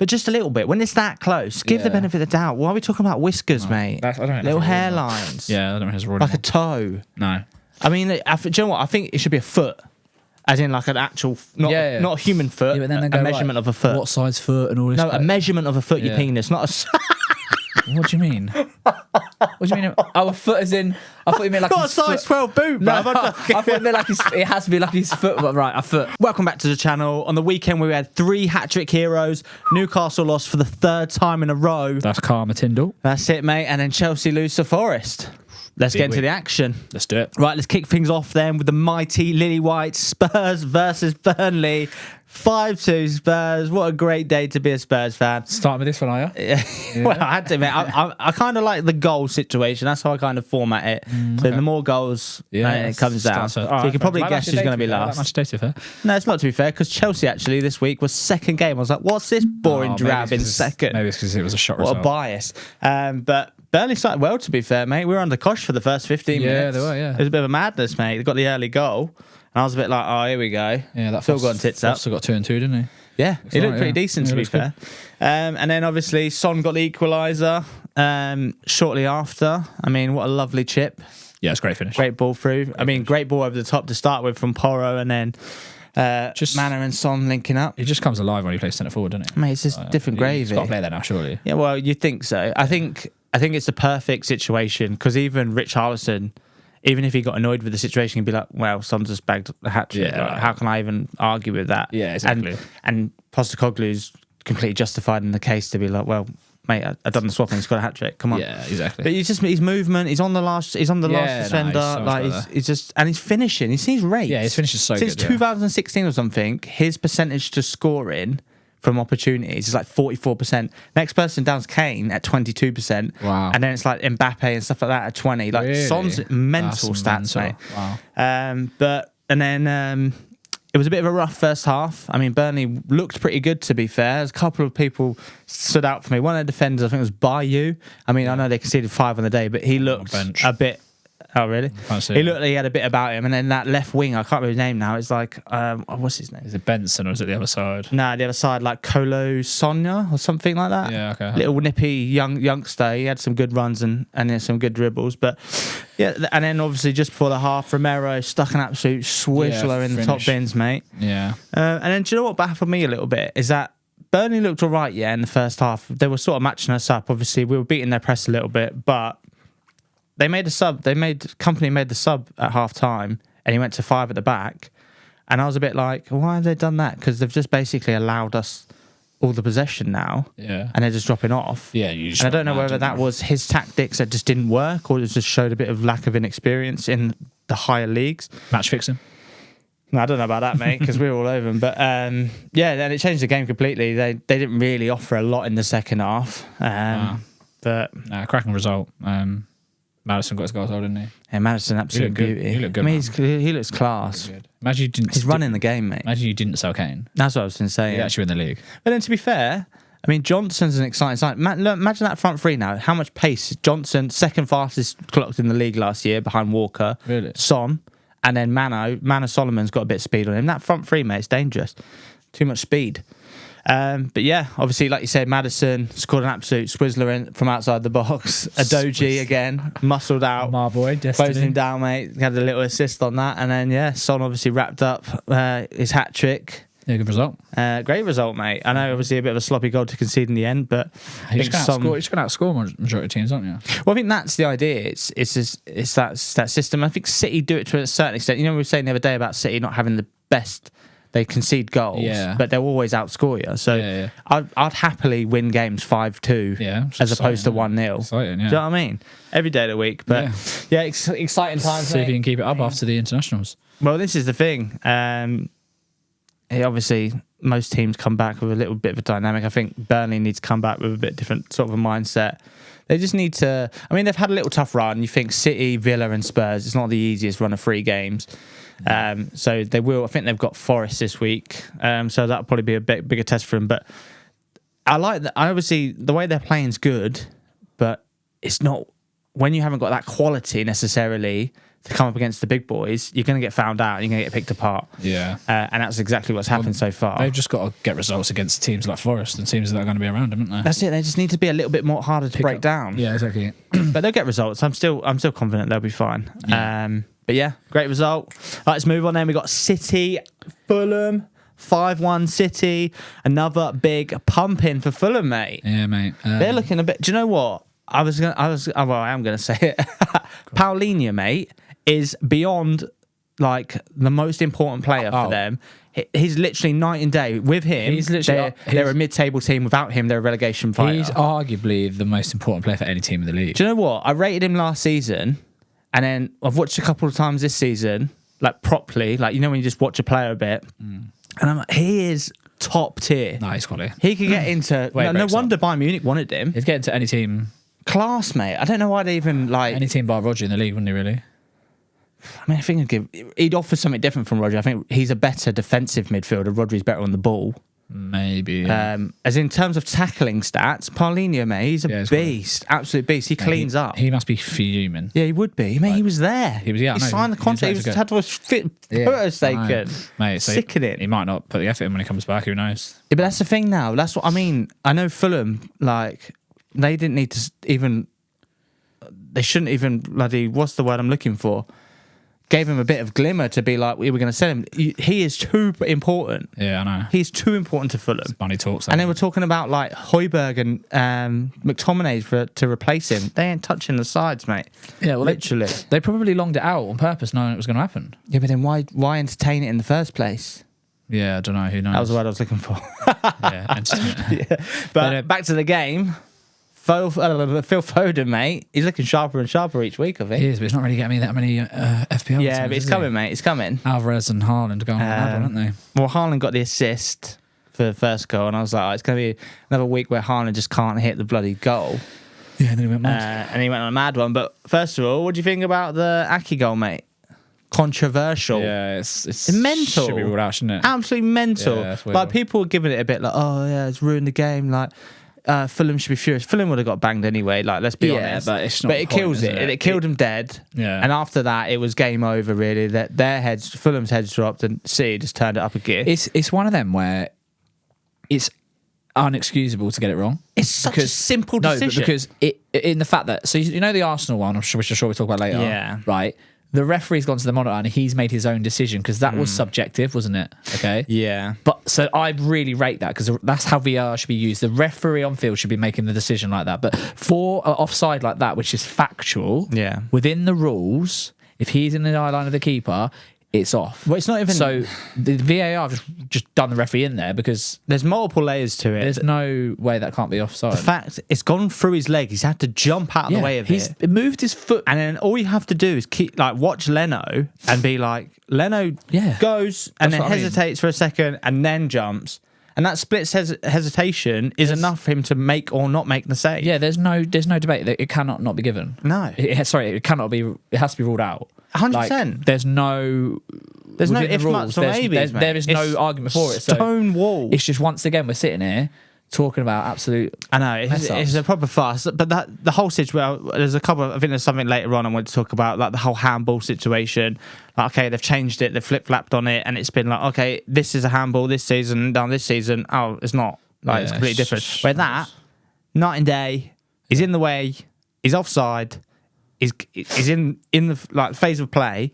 But just a little bit. When it's that close, give the benefit of the doubt. Why are we talking about whiskers, mate? I don't think little that's a rule. hairlines. Yeah, I don't think it's a rule Like a anymore. toe. No. I mean, do you know what? I think it should be a foot. As in like an actual, not a human foot, Yeah, but then they a go, measurement of a foot. What size foot and all this? No, a measurement of a foot, your penis, not a... What do you mean? What do you mean? Oh, a foot as in... I thought you meant like Not a his size foot. 12 boot, No, bro. I thought you meant like it has to be like his foot. But right, a foot. Welcome back to the channel. On the weekend, we had 3 hat-trick heroes. Newcastle lost for the 3rd time in a row. That's Karma Tyndall. That's it, mate. And then Chelsea lose to Forest. Let's get into the action. Let's do it. Right, let's kick things off then with the mighty Lily White Spurs versus Burnley. 5-2 Spurs. What a great day to be a Spurs fan. Starting with this one, are you? Yeah. Well, I had to admit, I kind of like the goal situation. That's how I kind of format it. So the more goals it comes down. So you can probably guess who's going to be last. No, it's not, to be fair, because Chelsea actually this week was second game. I was like, what's this boring drab in second? Maybe it's because it was a shot What result. a bias. But Burnley started well, to be fair, mate. We were under cosh for the first 15 minutes. Yeah, they were, yeah. It was a bit of a madness, mate. They got the early goal. And I was a bit like, oh, here we go. Yeah, that Phil got tits up. Foster got 2 and 2, didn't he? Yeah, he looked right, pretty decent, to be fair. And then, obviously, Son got the equaliser shortly after. I mean, what a lovely chip. Yeah, it's a great finish. Great ball through. Great ball over the top to start with from Porro, and then Manor and Son linking up. He just comes alive when he plays centre forward, doesn't he? Mate, it's just different gravy. He's got to play there now, surely. Yeah, well, you'd think so. I think it's the perfect situation, because even Richarlison, even if he got annoyed with the situation, he'd be like, well, Son just bagged the hat-trick. Yeah. Like, how can I even argue with that? Yeah, exactly. And Postecoglou's completely justified in the case to be like, well, mate, I've done the swap and he's got a hat-trick. Come on. Yeah, exactly. But his movement, he's on the last defender. He's so much he's just, and he's finishing. He seems great. Yeah, his finish is so Since good. 2016 or something, his percentage to scoring from opportunities is like 44%. Next person down's Kane at 22%. Wow. And then it's like Mbappe and stuff like that at 20. Like Really? Son's mental That's stats, mental. mate. Wow. And then it was a bit of a rough first half. I mean, Burnley looked pretty good, to be fair. There's a couple of people stood out for me. One of the defenders, I think it was Bayu. I mean, I know they conceded 5 on the day, but he looked a bit... Oh, really? He looked like he had a bit about him. And then that left wing, I can't remember his name now. It's like, what's his name? Is it Benson or is it the other side? No, the other side, like Kolo Sonia or something like that. Yeah, okay. Little nippy youngster. He had some good runs and some good dribbles. But yeah, and then obviously just before the half, Romero stuck an absolute swizzler in the top bins, mate. Yeah. And then do you know what baffled me a little bit is that Burnley looked all right, yeah, in the first half. They were sort of matching us up. Obviously, we were beating their press a little bit, but they made a sub. Company made the sub at half time, and he went to 5 at the back. And I was a bit like, why have they done that? Because they've just basically allowed us all the possession now. Yeah. And they're just dropping off. Yeah, you just and I don't know whether that was his tactics that just didn't work, or it just showed a bit of lack of inexperience in the higher leagues. Match fixing. No, I don't know about that, mate, because we were all over them. But yeah, then it changed the game completely. They didn't really offer a lot in the second half. But cracking result. Madison got his goals, didn't he? yeah, Madison, absolute beauty. He looked good, I mean, man. he looks class. Imagine you didn't. He's running the game, mate. Imagine you didn't sell Kane. That's what I was going to say. He'd actually win the league. But then, to be fair, I mean, Johnson's an exciting sign. Imagine that front three now. How much pace? Johnson, second fastest clocked in the league last year behind Walker. Really? Son, and then Mano Solomon's got a bit of speed on him. That front three, mate, it's dangerous. Too much speed. But yeah, obviously, like you said, Madison scored an absolute swizzler from outside the box. Adoji again, muscled out. My boy, Destiny. Closing him down, mate. Had a little assist on that. And then, yeah, Son obviously wrapped up his hat-trick. Yeah, good result. Great result, mate. I know, obviously, a bit of a sloppy goal to concede in the end, but You're just going to outscore majority of teams, aren't you? Well, I think that's the idea. It's that system. I think City do it to a certain extent. You know, we were saying the other day about City not having the best. They concede goals, but they'll always outscore you. So I'd happily win games 5-2 as opposed to 1-0. Do you know what I mean? Every day of the week. But yeah, exciting times. See if you can keep it up after the internationals. Well, this is the thing. Obviously, most teams come back with a little bit of a dynamic. I think Burnley needs to come back with a bit different sort of a mindset. They just need to... I mean, they've had a little tough run. You think City, Villa and Spurs, it's not the easiest run of 3 games. So they will... I think they've got Forest this week. So that'll probably be a bigger test for them. But I like that. Obviously, the way they're playing is good, but it's not... When you haven't got that quality necessarily to come up against the big boys, you're going to get found out. You're going to get picked apart. Yeah. And that's exactly what's happened so far. They've just got to get results against teams like Forest and teams that are going to be around them, haven't they? That's it. They just need to be a little bit more harder to break down. Yeah, exactly. But they'll get results. I'm still confident they'll be fine. Yeah. But yeah, great result. Right, let's move on then. We got City, Fulham, 5-1 City. Another big pump in for Fulham, mate. Yeah, mate. They're looking a bit. Do you know what? I am going to say it. Paulinho, mate, is beyond like the most important player for them. He's literally night and day. With him, they're a mid-table team. Without him, they're a relegation fighter. He's arguably the most important player for any team in the league. Do you know what? I rated him last season, and then I've watched a couple of times this season, like properly, like when you just watch a player a bit, and I'm like, he is top tier. No, he's quality. He could get into. No wonder Bayern Munich wanted him. He'd get into any team. Class, mate. I don't know why they even like any team bar Roger in the league, wouldn't he? Really? I mean, I think he'd offer something different from Roger. I think he's a better defensive midfielder. Rodri's better on the ball. Maybe. Yeah. As in terms of tackling stats, Paulinho, mate, he's a beast. Absolute beast. He cleans up. He must be fuming. Yeah, he would be. Mate, he was there. He was. Yeah, he signed the contract. He had to fit photos taken. Mate, so sickening. He might not put the effort in when he comes back. Who knows? Yeah, but that's the thing now. That's what I mean. I know Fulham, like, they didn't need to even... They shouldn't even bloody... What's the word I'm looking for? Gave him a bit of glimmer to be like, we were going to sell him. He is too important. Yeah, I know. He's too important to Fulham. It's money talks. And then we're talking about like Højbjerg and McTominay to replace him. They ain't touching the sides, mate. Yeah, well, literally. They probably longed it out on purpose, knowing it was going to happen. Yeah, but then why entertain it in the first place? Yeah, I don't know. Who knows? That was the word I was looking for. Yeah, entertainment. Yeah. But back to the game. Phil Foden, mate, he's looking sharper and sharper each week, I think. He is, but he's not really getting me that many FPL. Yeah, but it's coming, mate. It's coming. Alvarez and Haaland are going on, aren't they? Well, Haaland got the assist for the first goal, and I was like, oh, it's going to be another week where Haaland just can't hit the bloody goal. Yeah, and then he went mad. And he went on a mad one. But first of all, what do you think about the Aki goal, mate? Controversial. Yeah, it's mental. Should be ruled out, shouldn't it? Absolutely mental. Yeah, like, people were giving it a bit like, oh, yeah, it's ruined the game. Like, Fulham should be furious. Fulham would have got banged anyway. Like, let's be honest. But it's not. But it kills it. It killed him dead. Yeah. And after that, it was game over. Really, that Fulham's heads dropped, and City just turned it up a gear. It's one of them where it's unexcusable to get it wrong. It's such a simple decision. No, because in the fact that the Arsenal one, which I'm sure we'll talk about later. Yeah. Right. The referee's gone to the monitor and he's made his own decision because that was subjective, wasn't it? Okay. Yeah. But so I really rate that because that's how VR should be used. The referee on field should be making the decision like that. But for an offside like that, which is factual, within the rules, if he's in the eye line of the keeper, it's off. Well, it's not even. So the VAR have just done the referee in there because there's multiple layers to it. There's no way that can't be offside. The fact it's gone through his leg, he's had to jump out of the way of it. He's moved his foot, and then all you have to do is watch Leno and be like, Leno goes and then hesitates for a second and then jumps. And that split hesitation is enough for him to make or not make the save. Yeah, there's no debate that it cannot not be given. No, it cannot be. It has to be ruled out. 100%. There's no if much or maybes. There is no argument for it. Stone wall. It's just once again we're sitting here talking about absolute. I know it's a proper fuss, but the whole situation. Well, there's a couple. I think there's something later on I want to talk about, like the whole handball situation. Like, okay, they've changed it, they've flip flapped on it, and it's been like, okay, this is a handball this season. Down this season, oh, it's not. Like, it's completely different. Where that night and day, he's in the way, he's offside, he's in the phase of play.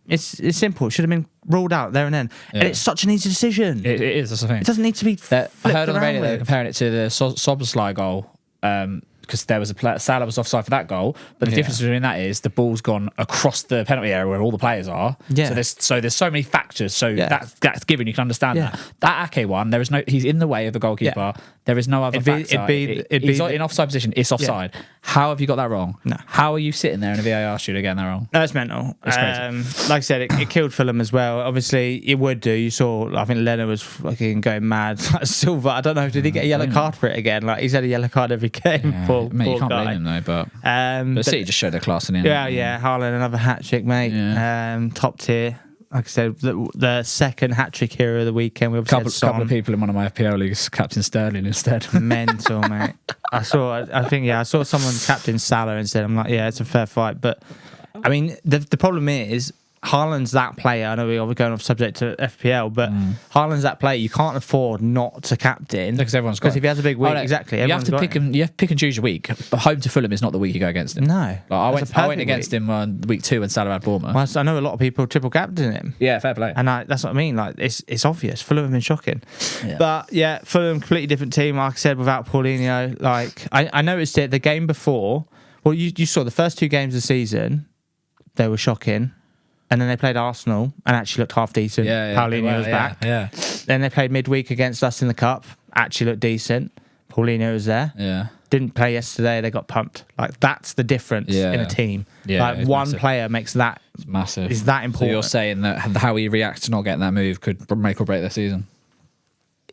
It's simple. It should have been ruled out there and then. Yeah. And it's such an easy decision. It is, that's the thing. It doesn't need to be I heard on the radio they're comparing it to the Szoboszlai goal. Because there was Salah was offside for that goal, but the difference between that is the ball's gone across the penalty area where all the players are. Yeah. So there's so many factors. So that's given. You can understand that. That Ake one, he's in the way of the goalkeeper. Yeah. There is no other factor. He's in offside position. It's offside. Yeah. How have you got that wrong? No. How are you sitting there in a VAR studio getting that wrong? No, it's mental. It's crazy. Like I said, it killed Fulham as well. Obviously, it would do. You saw, I think Leno was fucking going mad. Silva, I don't know, did he get a yellow card for it again? Like, he's had a yellow card every game. Yeah. Poor you can't blame him though, but City just showed their class in the end. Yeah. Haaland, another hat trick, mate. Yeah. Top tier. Like I said, the second hat-trick hero of the weekend. We couple of people in one of my FPL leagues, Captain Sterling instead. Mental, mate. I saw someone captain Salah instead. I'm like, yeah, it's a fair fight. But I mean, the problem is Haaland's that player. I know we're going off subject to FPL, but Haaland's that player. You can't afford not to captain because everyone's got. Because if he has a big week, exactly, you have to pick him. You have to pick and choose your week. But home to Fulham is not the week you go against him. No, like, I went against him on week 2 when Salah had Bournemouth. Well, I know a lot of people triple captain him. Yeah, fair play. And that's what I mean. Like it's obvious. Fulham have been shocking, but yeah, Fulham completely different team. Like I said, without Paulinho. Like I noticed it the game before. Well, you saw the first 2 games of the season. They were shocking. And then they played Arsenal and actually looked half decent. Paulinho was back. Yeah. Then they played midweek against us in the Cup. Actually looked decent. Paulinho was there. Yeah. Didn't play yesterday. They got pumped. Like, that's the difference in a team. Yeah, like, one massive. Player makes that. It's massive. Is that important? So you're saying that how he reacts to not getting that move could make or break their season?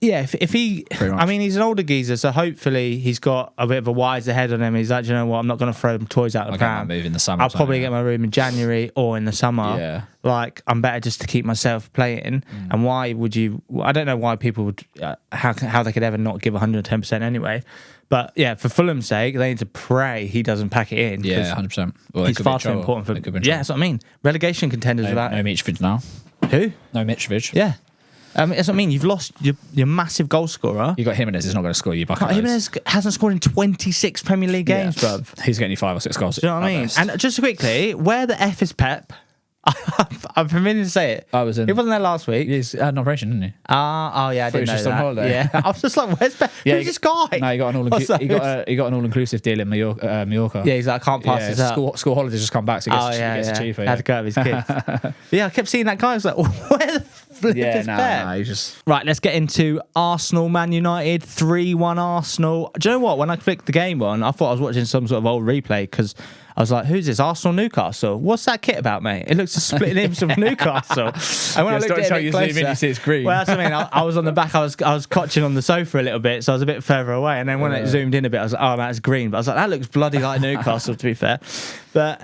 Yeah, if he... I mean, he's an older geezer, so hopefully he's got a bit of a wiser head on him. He's like, you know what, I'm not going to throw toys out the pram. I'll move in the summer. I'll probably get my room in January or in the summer. Yeah. Like, I'm better just to keep myself playing. And why would you... I don't know why people would... how they could ever not give 110% anyway. But yeah, for Fulham's sake, they need to pray he doesn't pack it in. Yeah, 100%. Well, he's far too important for... Yeah, that's what I mean. Relegation contenders without... No Mitrovic now. Who? No Mitrovic. Yeah. That's what I mean. You've lost your massive goal scorer. You got Jimenez. He's not going to score you. Jimenez hasn't scored in 26 Premier League games, bruv. He's getting you 5 or 6 goals. Do you know what I mean? And just quickly, where the F is Pep? I've been meaning to say it. I was in. He wasn't there last week. He had an operation, didn't he? Oh yeah, I didn't know just that. on holiday. Yeah, I was just like, where's Pep? Who's this guy? No, he got an all-inclusive deal in Mallorca. Yeah, he's like, I can't pass this up. School holidays just come back, so he gets it cheaper. Had to go with his kids. Yeah, I kept seeing that guy. I was like, where the flip is Pep? He's just... Right, let's get into Arsenal, Man United, 3-1 Arsenal. Do you know what? When I clicked the game on, I thought I was watching some sort of old replay because I was like, who's this? Arsenal, Newcastle? What's that kit about, mate? It looks a split image of Newcastle. And when I looked at it a bit closer, you see it's green. Well, that's what I mean. I was on the back. I was cotching on the sofa a little bit, so I was a bit further away. And then when it zoomed in a bit, I was like, oh, that's green. But I was like, that looks bloody like Newcastle, to be fair. But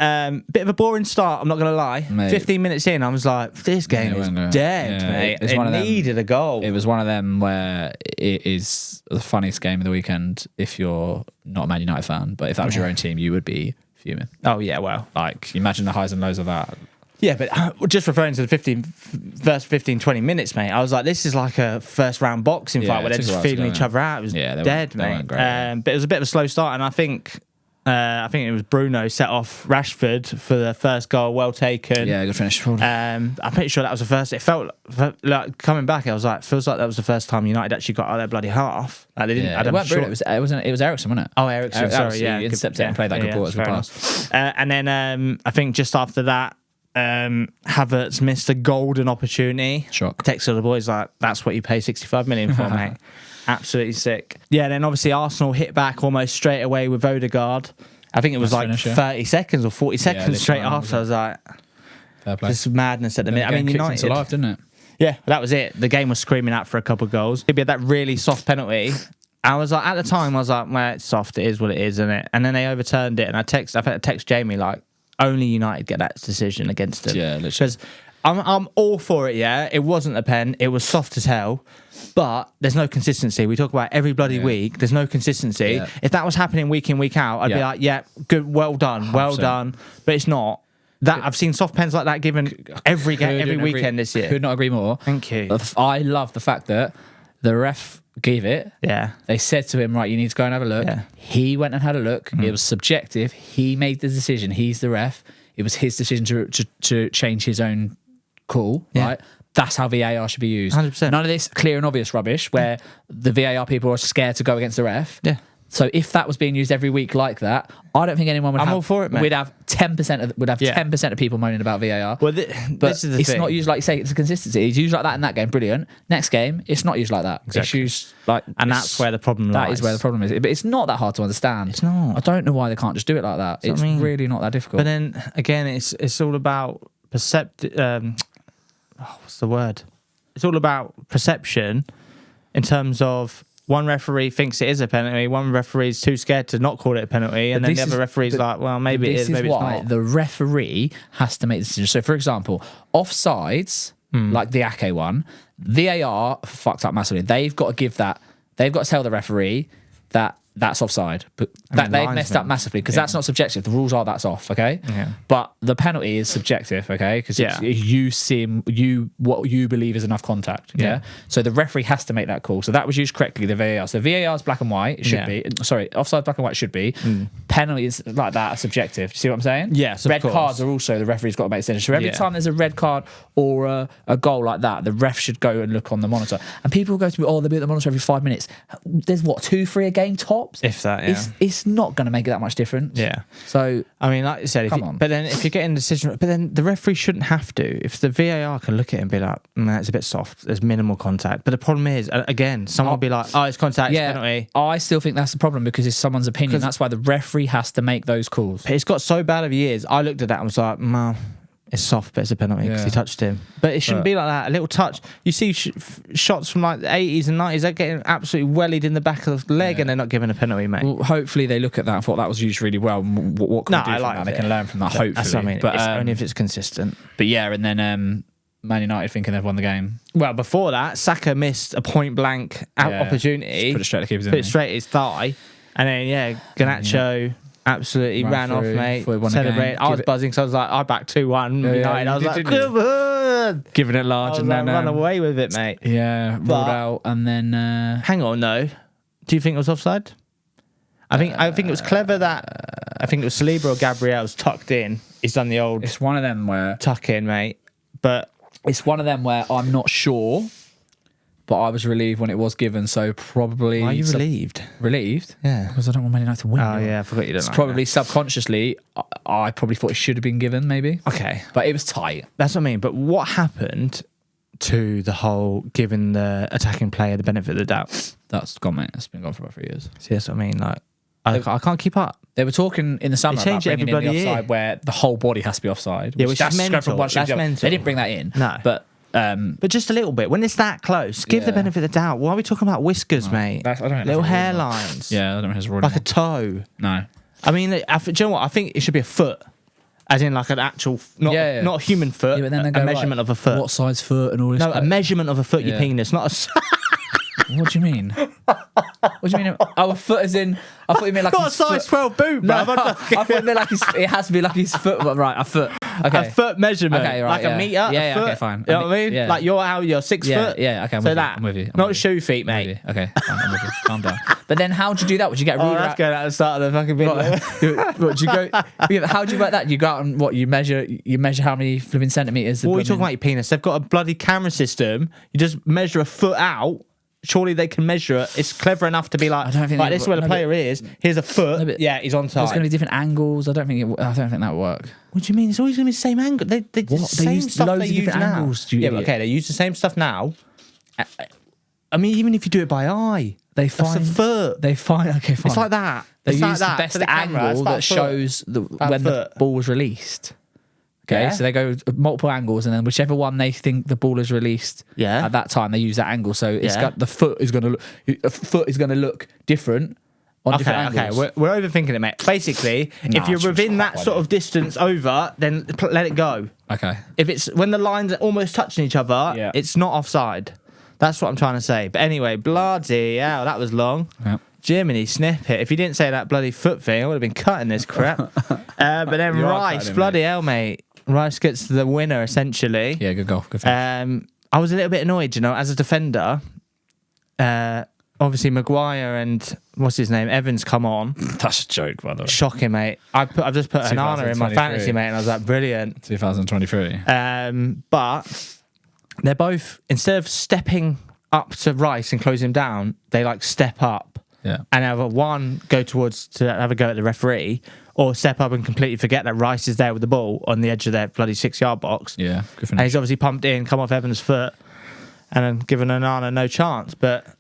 bit of a boring start, I'm not going to lie. Mate. 15 minutes in, I was like, this game is dead, mate. It needed a goal. It was one of them where it is the funniest game of the weekend if you're not a Man United fan. But if that was your own team, you would be fuming. Oh, yeah, well. Like, imagine the highs and lows of that. Yeah, but just referring to the first 15, 20 minutes, mate, I was like, this is like a first round boxing fight where they're just feeling each other out. It was dead, mate. But it was a bit of a slow start, and I think it was Bruno set off Rashford for the first goal, well taken. Yeah, good finish. I'm pretty sure that was the first. It felt like coming back. I was like, feels like that was the first time United actually got out of their bloody half. Like they didn't. Yeah, it weren't Bruno. It was Aresenal, wasn't it? Oh, Aresenal. Sorry, yeah. He intercepted and played that good ball as we passed. And then I think just after that, Havertz missed a golden opportunity. Shock. Texted the boys like, that's what you pay 65 million for, mate. Absolutely sick. Yeah, then obviously Arsenal hit back almost straight away with Odegaard. I think it was like 30 seconds or 40 seconds straight after. I was like, just madness at the minute. I mean, United alive, didn't it? Yeah, that was it. The game was screaming out for a couple of goals. Maybe that really soft penalty. I was like, at the time, I was like, well, it's soft. It is what it is, isn't it? And then they overturned it. And I text Jamie like, only United get that decision against them. Yeah, literally. Because I'm all for it, yeah. It wasn't a pen. It was soft as hell. But there's no consistency. We talk about every bloody week. There's no consistency. Yeah. If that was happening week in, week out, I'd be like, yeah, good, well done, 100%. Well done. But it's not. That I've seen soft pens like that given every weekend this year. Could not agree more. Thank you. I love the fact that the ref gave it. Yeah. They said to him, right, you need to go and have a look. Yeah. He went and had a look. It was subjective. He made the decision. He's the ref. It was his decision to change his own call, right? That's how VAR should be used. 100%. None of this clear and obvious rubbish where the VAR people are scared to go against the ref. Yeah. So if that was being used every week like that, I don't think anyone would I'm all for it, mate. We'd have 10% of people moaning about VAR. Well, but this is the it's thing. not used like you say. It's a consistency. It's used like that in that game. Brilliant. Next game, it's not used like that. Exactly. It's used like, and that's where the problem lies. That is where the problem is. But it's not that hard to understand. It's not. I don't know why they can't just do it like that. It's really not that difficult. But then again, it's all about what's the word? It's all about perception in terms of one referee thinks it is a penalty, one referee's too scared to not call it a penalty, and then the other referee's like, well, maybe it is, maybe it's not. The referee has to make the decision. So, for example, offsides, like the Ake one, VAR fucked up massively. They've got to tell the referee that that's offside. But they've messed up massively because that's not subjective. The rules are that's off, okay? Yeah. But the penalty is subjective, okay? Because what you believe is enough contact, yeah? So the referee has to make that call. So that was used correctly, the VAR. So VAR is black and white. It should be. Sorry, offside black and white should be. Penalties like that are subjective. Do you see what I'm saying? Yes, of Red course. cards are also, the referee's got to make a decision. So every time there's a red card or a goal like that, the ref should go and look on the monitor. And people go to me, they'll be at the monitor every 5 minutes. There's what, 2-3 a game tops? If that, yeah. It's not going to make that much difference. Yeah. So, I mean, like you said, but then if you're getting a decision, but then the referee shouldn't have to. If the VAR can look at it and be like, it's a bit soft, there's minimal contact. But the problem is, again, someone will be like, it's contact, it's penalty. I still think that's the problem because it's someone's opinion. That's why the referee has to make those calls. It's got so bad over years. I looked at that and was like, it's soft, but it's a penalty because he touched him. But it shouldn't be like that. A little touch. You see shots from like the 80s and 90s, they're getting absolutely wellied in the back of the leg and they're not given a penalty, mate. Well, hopefully they look at that and thought that was used really well. What can we do from that? They can learn from that, hopefully. That's what I mean. But only if it's consistent. But yeah, and then Man United thinking they've won the game. Well, before that, Saka missed a point-blank opportunity. Put it straight to keepers, put it straight at his thigh. And then, Garnacho... absolutely ran off, mate. Celebrated. I was buzzing, so I was like, I backed 2-1 United. I was like, come on, giving it large, and then run away with it, mate. Yeah, rolled out, and then hang on, no. Do you think it was offside? I think it was clever that I think it was Saliba or Gabriel's tucked in. He's done the old. It's one of them where tuck in, mate. But it's one of them where I'm not sure. But I was relieved when it was given, so probably... Why are you relieved? Relieved? Yeah. Because I don't want Man United to win. Oh, yeah, I forgot you don't like probably subconsciously, I probably thought it should have been given, maybe. Okay. But it was tight. That's what I mean. But what happened to the whole giving the attacking player the benefit of the doubt? That's gone, mate. That's been gone for about 3 years. See, that's what I mean. Like, I can't keep up. They were talking in the summer about bringing in the offside where the whole body has to be offside. Which is mental. That's mental. They didn't bring that in. No. But just a little bit. When it's that close, give the benefit of the doubt. Why are we talking about whiskers, mate? I don't know. Little hairlines. Yeah, I don't know. His like a toe. No. I mean, do you know what? I think it should be a foot. As in like an actual, not a human foot, but then a measurement of a foot. What size foot and all this? No, a measurement of a foot, your penis, not a... What do you mean? What do you mean? Oh, a foot as in... I thought you meant like not a size 12 boob, no, I thought you meant like it has to be like his foot. Right, a foot. Okay. A foot measurement. Okay, right, like a metre, a foot. Okay, fine. You know what I mean? Yeah. Like you're 6 foot. Yeah, okay, I'm with you. Not shoe feet, mate. Okay, fine, I'm with you. Calm down. But then how'd you do that? Would you get a ruler that's going at the start of the fucking video. What, you go... How'd you work that? You go out and what? You measure how many flipping centimetres? What are you talking about, your penis? They've got a bloody camera system. You just measure a foot out. Surely they can measure it. It's clever enough to be like, this is where the player is. Here's a foot. He's on time. There's going to be different angles. I don't think that would work. What do you mean? It's always going to be the same angle. They the same stuff they use now. Angles, okay, they use the same stuff now. I mean, even if you do it by eye, that's a foot. Okay, fine. It's like that. They use the best angle that shows when the ball was released. Okay, so they go multiple angles, and then whichever one they think the ball is released at that time, they use that angle. So it's got the foot is going to look different on different angles. Okay, we're overthinking it, mate. Basically, if you're within that sort of distance over, then let it go. Okay. If it's when the lines are almost touching each other, it's not offside. That's what I'm trying to say. But anyway, bloody hell, that was long. Yep. Jiminy snippet. If you didn't say that bloody foot thing, I would have been cutting this crap. But then Rice, bloody hell, mate. Rice gets the winner, essentially. Yeah, good goal. Good finish. I was a little bit annoyed, as a defender. Obviously, Maguire and, what's his name, Evans come on. That's a joke, by the way. Shocking, mate. I've just put Onana in my fantasy, mate, and I was like, brilliant. 2023. But they're both, instead of stepping up to Rice and close him down, they, step up. Yeah. And either one, go towards to have a go at the referee, or step up and completely forget that Rice is there with the ball on the edge of their bloody 6-yard box. Yeah, good finish. And he's obviously pumped in, come off Evans' foot, and then given Onana no chance.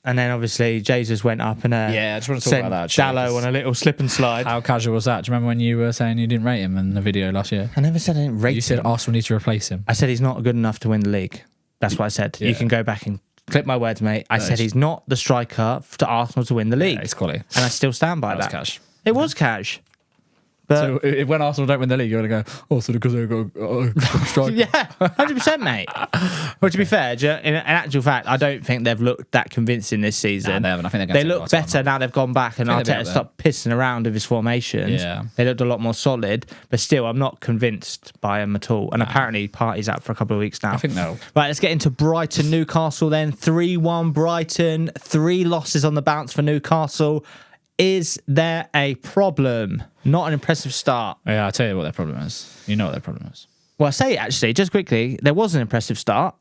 And then obviously Jesus went up and I just want to talk about that. Dallo on a little slip and slide. How casual was that? Do you remember when you were saying you didn't rate him in the video last year? I never said I didn't rate him. You said Arsenal need to replace him. I said he's not good enough to win the league. That's what I said. Yeah. You can go back and clip my words, mate. I said he's not the striker to Arsenal to win the league. Yeah, it's quality. And I still stand by that. Cash. It was cash. So when Arsenal don't win the league, you're going to go, oh, so because they've got a striker. Yeah, 100%, mate. Well, to be fair, in actual fact, I don't think they've looked that convincing this season. No, they haven't. I think they look better now they've gone back and Arteta stopped pissing around with his formations. Yeah. They looked a lot more solid, but still, I'm not convinced by them at all. And apparently, Partey's out for a couple of weeks now. I think they'll. Right, let's get into Brighton, Newcastle then. 3-1 Brighton, 3 losses on the bounce for Newcastle. Is there a problem? Not an impressive start. Yeah, I'll tell you what their problem is. You know what their problem is. Well, I say actually, just quickly, there was an impressive start.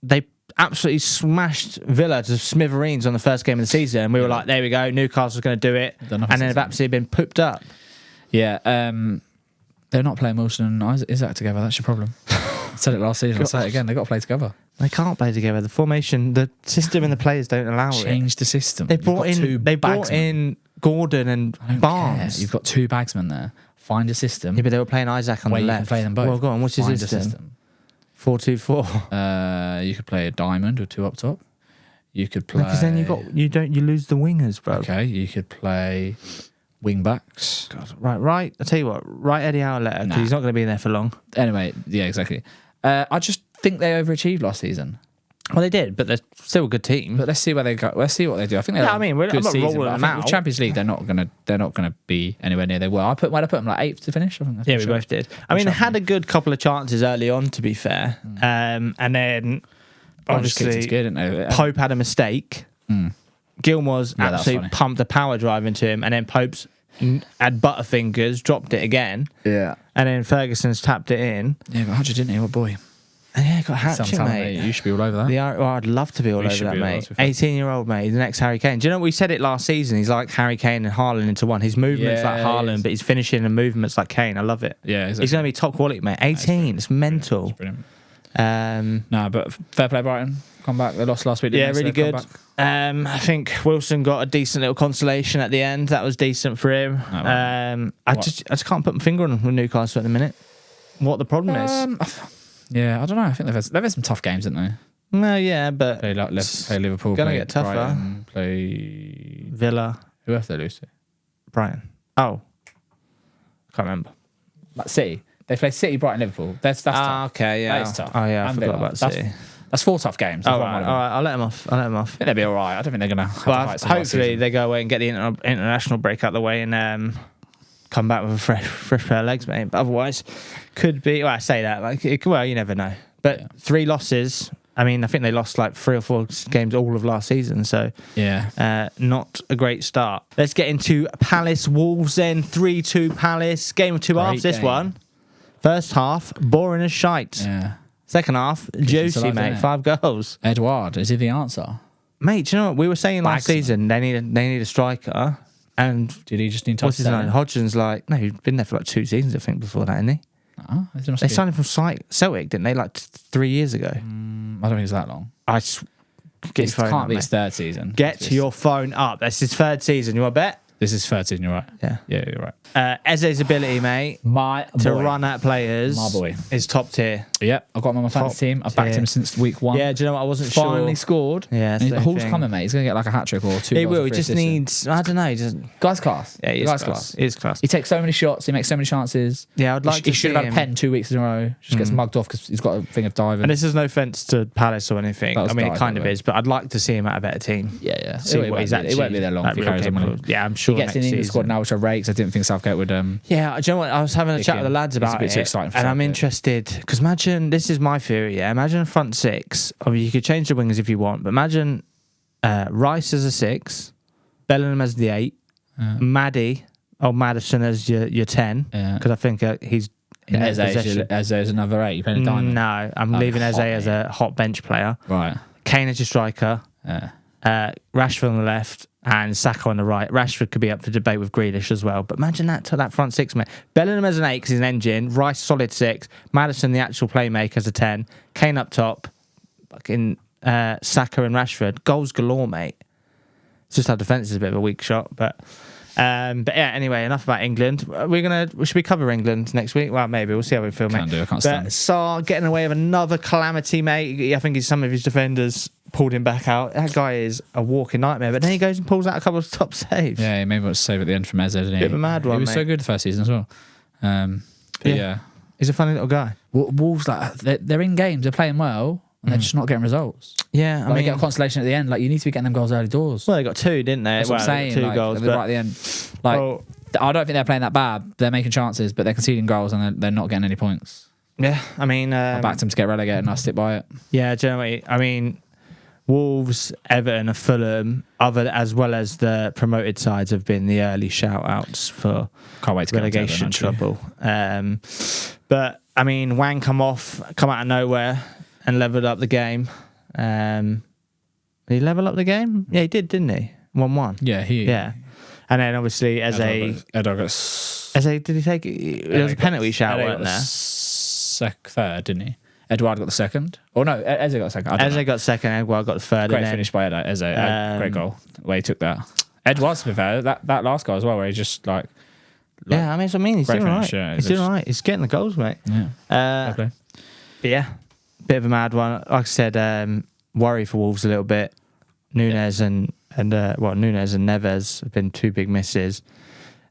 They absolutely smashed Villa to smithereens on the first game of the season. And we were like, there we go, Newcastle's going to do it. And then they've absolutely been pooped up. Yeah, they're not playing Wilson and Isaac together. That's your problem. I said it last season. I'll say it again. They've got to play together. They can't play together. The formation, the system and the players don't allow it. Change the system. They brought in Gordon and Barnes. You've got 2 bagsmen there. Find a system. Yeah, but they were playing Isaac on the left. You can play them both. Well, go on. What's your system? 4-2-4. You could play a diamond with 2 up top. You could play. Because then you lose the wingers, bro. Okay, you could play wing backs. God, right. I'll tell you what. Write Eddie Howe a letter because he's not going to be there for long. Anyway, yeah, exactly. I just think they overachieved last season. Well, they did, but they're still a good team. But let's see where they go. Let's see what they do. I think they're I'm not rolling them out. With Champions League, they're not gonna be anywhere near they were. I put them like 8th to finish. Yeah, we both did. I mean, they had a good couple of chances early on, to be fair, and then obviously Pope had a mistake. Gilmore's absolutely pumped the power drive into him, and then Pope's had butterfingers, dropped it again. Yeah, and then Ferguson's tapped it in. Yeah, got Hodge, didn't he? What boy? Yeah, got hat-trick, mate. You should be all over that. I'd love to be all over that, mate. 18-year-old, mate. He's the next Harry Kane. Do you know what we said it last season? He's like Harry Kane and Haaland into one. His movement's like Haaland, but his finishing and movement's like Kane. I love it. Yeah, exactly. He's going to be top quality, mate. 18. It's mental. Brilliant. But fair play, Brighton. Come back. They lost last week. Yeah, really good. I think Wilson got a decent little consolation at the end. That was decent for him. I just can't put my finger on Newcastle at the minute. What the problem is? Yeah, I don't know. I think they've had some tough games, haven't they? No, yeah, but play Liverpool. Gonna get tougher. Brighton, play Villa. Who else they lose to? Brighton. Oh, can't remember. City. They play City, Brighton, Liverpool. That's tough. Okay, yeah. That is tough. Oh yeah, I forgot about City. That's 4 tough games. All right. I'll let them off. I think they'll be all right. I don't think they're gonna. Hopefully they go away and get the international break out the way and come back with a fresh pair of legs, mate. But otherwise, could be. Well, I say that you never know. But 3 losses. I mean, I think they lost like 3 or 4 games all of last season. So not a great start. Let's get into Palace Wolves then. 3-2 Palace. Game of 2 halves. This one. First half, boring as shite. Yeah. Second half, juicy, mate. 5 goals. Edouard, is he the answer? Mate, do you know what we were saying last season? They need a striker. And did he just need to? What's his name? Hodgson's like, no, he's been there for like 2 seasons, I think, before that, hasn't he? They signed him from Celtic, didn't they? Like 3 years ago. I don't think it's that long. Get your phone can't up, be his 3rd season. Get your phone up. That's his 3rd season. You want to bet? This is 3rd season. You're right. Yeah, you're right. Eze's ability, mate, to run at players, is top tier. Yep, I've got him on my fantasy team. I've backed him since week 1. Yeah, do you know what? I wasn't sure. Finally scored. Yeah, Hall's coming, mate. He's going to get like a hat-trick or 2. He will. He just needs, I don't know. Guy's class. Yeah, he's class. He is class. He takes so many shots. He makes so many chances. Yeah, I'd like to see him. He should have had a pen 2 weeks in a row. Just gets mugged off because he's got a thing of diving. And this is no offence to Palace or anything. I mean, it kind of is, but I'd like to see him at a better team. Yeah. See what he's actually. It won't be there long. Yeah, I'm sure. He gets in the squad now, which I rate because I didn't think Southgate would. Yeah, do you know what? I was having a chat with the lads about it, and I'm interested because imagine, this is my theory. Yeah, imagine a front 6. I mean, you could change the wingers if you want, but imagine Rice as a 6, Bellingham as the 8, Maddison as your 10, because I think he's in possession. Eze is another 8. You playing a diamond? No, I'm leaving Eze as a hot bench player. Right. Kane as your striker. Rashford on the left. And Saka on the right. Rashford could be up for debate with Grealish as well. But imagine that front 6, mate. Bellingham as an 8 because he's an engine. Rice solid 6. Maddison the actual playmaker as a 10. Kane up top. Fucking Saka and Rashford. Goals galore, mate. It's just our defence is a bit of a weak shot. But But yeah, anyway, enough about England. Should we cover England next week? Well, maybe we'll see how we feel, mate. I can't stand. Sarr getting away with another calamity, mate. I think some of his defenders pulled him back out. That guy is a walking nightmare. But then he goes and pulls out a couple of top saves. Yeah, he made one save at the end from Eze, didn't he? Bit of a mad one, He was mate. so good the first season as well. Yeah. He's a funny little guy. Wolves, like they're in games, they're playing well, and they're just not getting results. Yeah, I mean, they get a consolation at the end. Like, you need to be getting them goals early doors. Well, they got 2, didn't they? That's what I'm saying. 2 like, goals, right at the end. Like, I don't think they're playing that bad. They're making chances, but they're conceding goals and they're not getting any points. Yeah, I mean, I backed them to get relegated, and I stick by it. Yeah, generally, I mean, Wolves, Everton, and Fulham, as well as the promoted sides, have been the early shout-outs for Can't wait to relegation get Everton, trouble. But I mean, Wang come out of nowhere and levelled up the game. Did he level up the game? Yeah, he did, didn't he? 1-1. Yeah. And then obviously Eze did he take it? There was a penalty shout, weren't there? Third, didn't he? Edouard got the second. Oh no, Eze got the second. Eze got second, Edouard got the third. Great finish by Eze. Great goal. The way he took that. Edouard's to be fair, that last goal as well, where he just yeah, I mean, that's what I mean. He's doing all right. Yeah, he's doing all right. He's getting the goals, mate. Yeah. But yeah, bit of a mad one. Like I said, worry for Wolves a little bit. Nunes and Neves have been 2 big misses.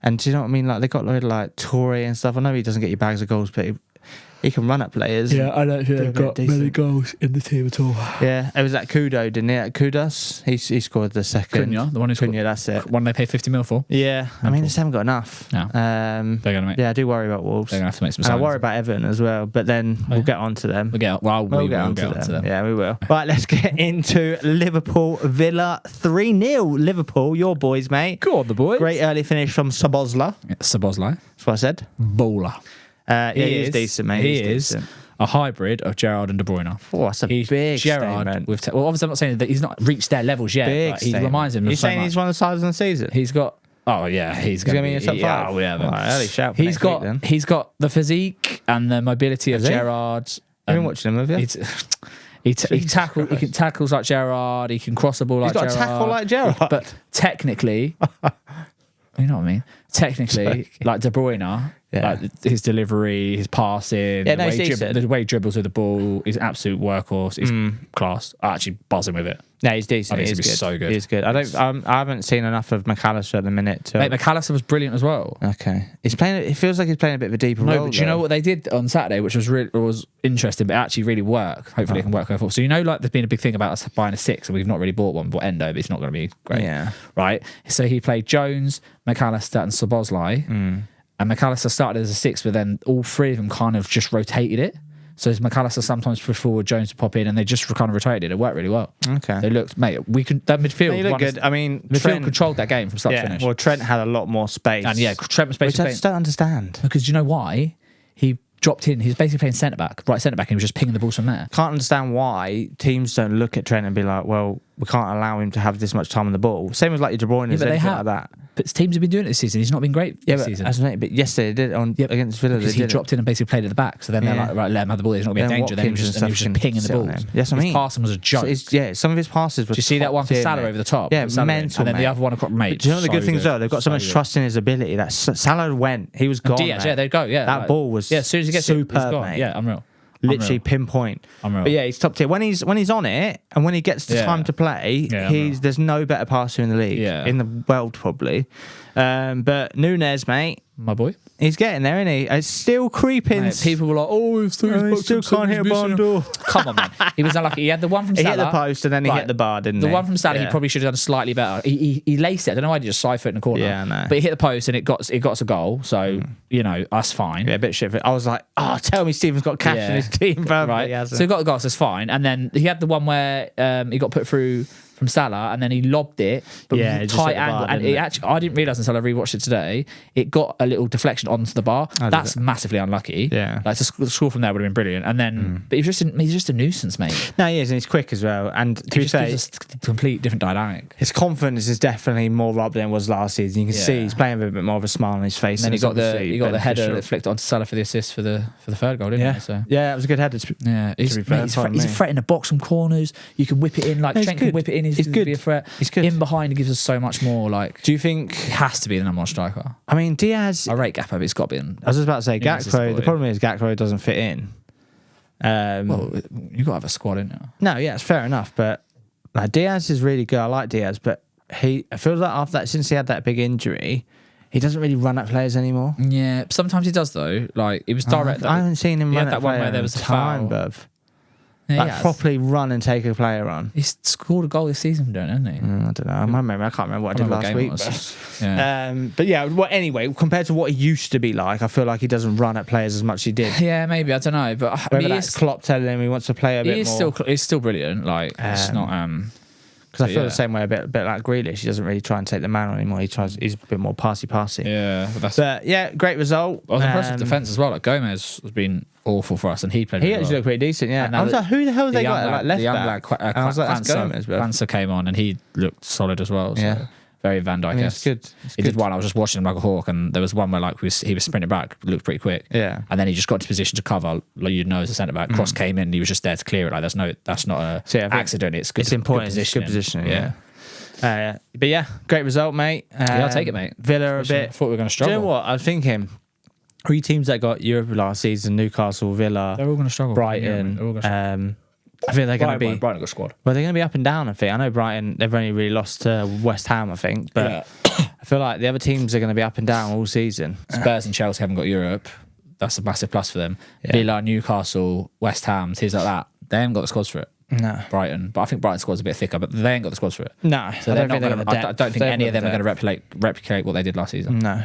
And do you know what I mean? Like, they got like Toure and stuff. I know he doesn't get you bags of goals, but he can run at players. Yeah, I don't think they've got many goals in the team at all. Yeah, it was at Kudo, didn't it? At Kudos, he scored the second. Cunha, the one who scored. Cunha, that's it. One they paid 50 mil for. Yeah, I mean, they just haven't got enough. No. They're gonna make. Yeah, I do worry about Wolves. They're gonna have to make some. And I worry about Everton as well, but then we'll get on to them. We'll get on to them. Yeah, we will. Right, let's get into Liverpool Villa 3-0. Liverpool, your boys, mate. Go on, the boys. Great early finish from Szoboszlai. Szoboszlai. That's what I said. Bowler. Yeah, he is decent, mate. He is a hybrid of Gerrard and De Bruyne. Oh, that's a big Gerrard statement. well, obviously I'm not saying that he's not reached their levels yet, but he reminds him of You're so saying much. he's one of the sides in the season? He's got... Oh, yeah, he's going to be in your top 5? Oh, yeah. Right, early shout for He's next week, then. the physique and the mobility of he? Gerrard. Have you been watching him, have you? He tackles like Gerrard. He can cross the ball like Gerrard. He's got to tackle like Gerrard. But technically... You know what I mean? Technically, like De Bruyne, like his delivery, his passing, the way he dribbles with the ball, he's an absolute workhorse. He's class. I actually buzzing with it. No, he's decent. He's so good. He's good. I haven't seen enough of McAllister at the minute. Mate, McAllister was brilliant as well. Okay, he's playing. It feels like he's playing a bit of a deeper role. No, but do you know what they did on Saturday, which was interesting, but actually really worked. Hopefully, it can work going forward. So like there's been a big thing about us buying a 6, and we've not really bought one. Bought Endo, but it's not going to be great. Yeah. Right. So he played Jones, McAllister, and Szoboszlai, and McAllister started as a 6, but then all 3 of them kind of just rotated it. So McAllister sometimes pushed forward, Jones to pop in, and they just kind of rotated. It worked really well. Okay. They looked, mate, that midfield. They look good. I mean, midfield Trent controlled that game from start to finish. Well, Trent had a lot more space. And yeah, Trent was which basically I just don't understand. because do you know why? He dropped in. He was basically playing right centre back, and he was just pinging the balls from there. Can't understand why teams don't look at Trent and be like, well, we can't allow him to have this much time on the ball. Same as like your De Bruyne and anything like that. But teams have been doing it this season. He's not been great this season. But yesterday they did against Villa. Because he dropped in and basically played at the back. So then they're like, right, let him have the ball. He's not going to be in danger. Then he was just pinging the balls. Yes, I mean. His passing was a joke. Some of his passes were. Did you see that one for Salah over the top? Yeah, mental. And then the other one across, mate. Do you know the good things though? They've got so much trust in his ability that Salah went. He was gone. Yeah, there you go. Yeah, that ball was. Yeah, as soon as he gets it, he's gone. Yeah, unreal. Literally pinpoint. But yeah, he's top tier. When he's on it and when he gets the time to play, there's no better passer in the league, in the world probably. But Nunes, mate, my boy, he's getting there, isn't he? It's still creeping. Mate, people were like, he still can't hit a barn door. Come on, man. He was unlucky. He had the one from Salah. He hit the post and then he hit the bar, didn't he? The one from Salah, he probably should have done slightly better. He laced it. I don't know why he just side foot in the corner. Yeah, I know. But he hit the post and it got us a goal. So, that's fine. Yeah, a bit shit. I was like, tell me Stephen's got cash in his team, bro. Right. So he got the goal, so it's fine. And then he had the one where he got put through from Salah, and then he lobbed it, but tight angle. And I didn't realise until I rewatched it today, it got a little deflection onto the bar. That's massively unlucky. Yeah. Like, the score from there would have been brilliant. And then, but he's just a nuisance, mate. No, he is, and he's quick as well. And to be fair, gives us a complete different dynamic. His confidence is definitely more up than it was last season. You can see he's playing with a bit more of a smile on his face. And then he got the header that flicked onto Salah for the assist for the third goal, didn't he? So. Yeah, it was a good header. Yeah, he's a threat in the box from corners. You can whip it in, like Trent can whip it in needs to good. be a threat. He's good. In behind, he gives us so much more. Like, Do you think he has to be the number one striker. I mean, Diaz. I rate Gakpo, but he's got to be in. I was just about to say Newcastle's Gakpo. The boy. problem is Gakpo doesn't fit in. Well, you got to have a squad, in there. No, yeah, it's fair enough. But like, Diaz is really good. I like Diaz, but I feel like after that, since he had that big injury, he doesn't really run at players anymore. Yeah, sometimes he does though. Like, it was direct. I haven't seen him he run had at that one player where there in was a time, foul. bruv. Yeah, Like, properly run and take a player on. He's scored a goal this season, hasn't he? I don't know. I can't remember what I did last week. Yeah. But yeah, well, anyway, compared to what he used to be like, I feel like he doesn't run at players as much as he did. Yeah, maybe, I don't know, but I Whether mean, that's Klopp telling him he wants to play a bit more. He's still brilliant. Like, it's not. Because I feel yeah. the same way a bit like Grealish. He doesn't really try and take the man on anymore. He's a bit more passy. Yeah, but yeah, great result. I was impressed with defence as well. Like, Gomez has been awful for us, and he played. He really actually well. looked pretty decent. Yeah, And I was like, who the hell have they got? Like left the young back. lad, And I was like, that's Gomez, bro. Kwanzaa came on, and he looked solid as well. So Yeah. very Van Dijk. It's good. He did one. I was just watching him like a hawk, and there was one where like he was sprinting back, looked pretty quick. Yeah. And then he just got into position to cover, like you'd know as a centre back. Cross came in, and he was just there to clear it. Like that's not a accident. It's good. It's important. It's good positioning. Yeah. But yeah, great result, mate. Yeah, I'll take it, mate. Villa I a bit. thought we were going to Do struggle. you know what? I was thinking 3 teams that got Europe last season: Newcastle, Villa, They're all going to struggle. Brighton. They're all gonna struggle. I think they're going to be. Brighton got squad. Well, they're going to be up and down. I think. I know Brighton. They've only really lost to West Ham, I think. But I feel like the other teams are going to be up and down all season. Spurs and Chelsea haven't got Europe. That's a massive plus for them. Yeah. Villa, Newcastle, West Ham, teams like that. They haven't got the squads for it. No. Brighton, but I think Brighton's squad's a bit thicker, but they ain't got the squads for it. No. So I don't think any of them are going to replicate what they did last season. No.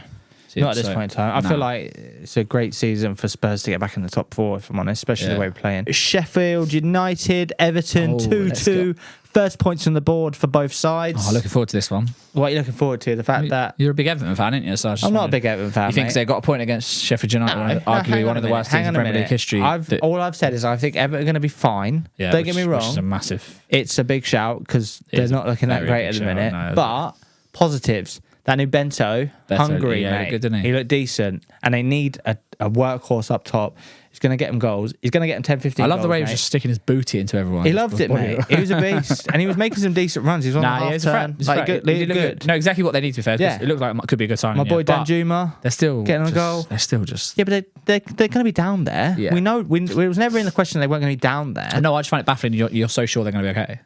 Not at this point in time. I feel like it's a great season for Spurs to get back in the top 4, if I'm honest, especially the way we're playing. Sheffield United, Everton, 2-2. First points on the board for both sides. Oh, looking forward to this one. What are you looking forward to? The fact that... You're a big Everton fan, aren't you? So I'm not a big Everton fan, You think mate. they got a point against Sheffield United, arguably one of the worst teams in Premier League history? All I've said is I think Everton are going to be fine. Yeah, Don't get me wrong. Which is a massive... It's a big shout because they're not looking that great at the minute. No, but positives. That new Bento, hungry, yeah, mate. good, didn't he? He looked decent. And they need a workhorse up top. He's going to get them goals. He's going to get them 10, 15 I love goals, the way he mate. was just sticking his booty into everyone. He loved it, mate. He was a beast. And he was making some decent runs. He was on the half turn. Like, good. No, exactly what they need to be fair. Yeah. It looked like it could be a good signing. My boy Dan Juma. They're still getting a goal. They're still just... Yeah, but they're going to be down there. Yeah. We know. It was never in the question they weren't going to be down there. No, I just find it baffling. You're so sure they're going to be okay.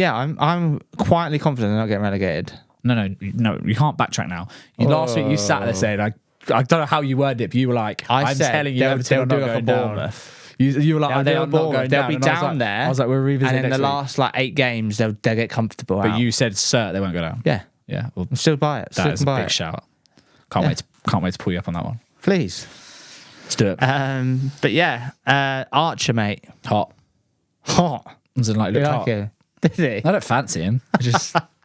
I'm quietly confident they're not getting relegated. No, you can't backtrack now. Last week you sat there saying, I don't know how you worded it, but you were like, I'm telling you they'll do like a down. Bournemouth. You were like, they're not going down. They'll be down there. I was like, we're revisiting and in the last 8 games, they'll get comfortable. But you said, sir, they won't go down. Yeah. Well, still buy it. That is a big shout. Can't wait to pull you up on that one. Please. Let's do it. But yeah, Archer, mate. Hot. As in, like, looked hot. Did he? I don't fancy him.